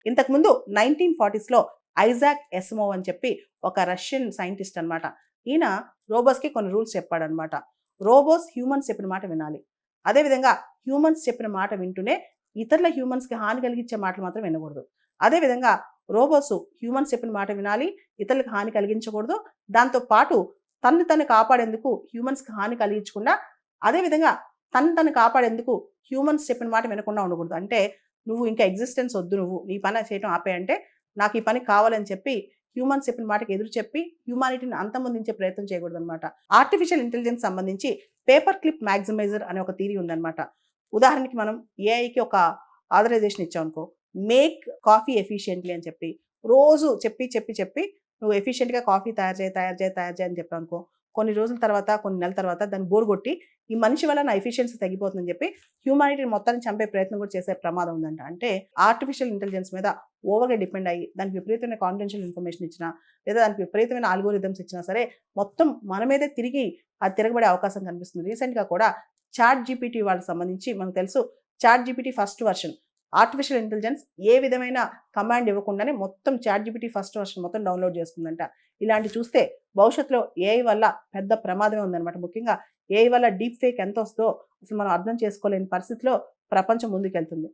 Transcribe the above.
ఇంతకుముందు 1940స్లో ఐజాక్ ఎస్మోవ్ అని చెప్పి ఒక రష్యన్ సైంటిస్ట్ అనమాట. ఈయన రోబోస్కి కొన్ని రూల్స్ చెప్పాడనమాట. రోబోస్ హ్యూమన్స్ చెప్పిన మాట వినాలి. అదేవిధంగా హ్యూమన్స్ చెప్పిన మాట వింటూనే ఇతరుల హ్యూమన్స్కి హాని కలిగించే మాటలు మాత్రం వినకూడదు. అదేవిధంగా రోబోస్ హ్యూమన్స్ చెప్పిన మాట వినాలి, ఇతరులకు హాని కలిగించకూడదు. దాంతో పాటు తను కాపాడేందుకు హ్యూమన్స్కి హాని కలిగించకుండా, అదేవిధంగా తను కాపాడేందుకు హ్యూమన్స్ చెప్పిన మాట వినకుండా ఉండకూడదు. అంటే నువ్వు ఇంకా ఎగ్జిస్టెన్స్ వద్దు, నువ్వు నీ పని చేయడం ఆపేయంటే నాకు ఈ పని కావాలని చెప్పి హ్యూమన్స్ చెప్పిన మాటకి ఎదురు చెప్పి హ్యూమానిటీని అంతమొందించే ప్రయత్నం చేయకూడదు అనమాట. ఆర్టిఫిషియల్ ఇంటెలిజెన్స్ సంబంధించి పేపర్ క్లిప్ మ్యాక్సిమైజర్ అనే ఒక థియరీ ఉందన్నమాట. ఉదాహరణకి మనం ఏఐకి ఒక ఆథరైజేషన్ ఇచ్చామనుకో, మేక్ కాఫీ ఎఫిషియెంట్లీ అని చెప్పి రోజు చెప్పి నువ్వు ఎఫిషియెంట్గా కాఫీ తయారు చేయి అని చెప్పానుకో, కొన్ని రోజుల తర్వాత కొన్ని నెలల తర్వాత దాన్ని బోర్ కొట్టి ఈ మనిషి వల్ల నా ఎఫిషియన్సీ తగ్గిపోతుందని చెప్పి హ్యూమానిటీని మొత్తాన్ని చంపే ప్రయత్నం కూడా చేసే ప్రమాదం ఉందంట. అంటే ఆర్టిఫిషియల్ ఇంటెలిజెన్స్ మీద ఓవర్గా డిపెండ్ అయ్యి దానికి విపరీతమైన కాన్ఫిడెన్షియల్ ఇన్ఫర్మేషన్ ఇచ్చినా, లేదా దానికి విపరీతమైన ఆల్గోరిథమ్స్ ఇచ్చినా సరే మొత్తం మన మీదే తిరిగి అది తిరగబడే అవకాశం కనిపిస్తుంది. రీసెంట్గా కూడా చాట్ జీపీటీ వాళ్ళకి సంబంధించి మనకు తెలుసు, chat GPT first version artificial intelligence ఏ విధమైన కమాండ్ ఇవ్వకుండానే మొత్తం చాట్ జీపీటీ ఫస్ట్ వర్షన్ మొత్తం డౌన్లోడ్ చేసుకుందంట. ఇలాంటి చూస్తే భవిష్యత్తులో ఏఐ వల్ల పెద్ద ప్రమాదమే ఉందన్నమాట. ముఖ్యంగా ఏఐ వల్ల డీప్ ఫేక్ ఎంత వస్తుందో అసలు మనం అర్థం చేసుకోలేని పరిస్థితిలో ప్రపంచం ముందుకెళ్తుంది.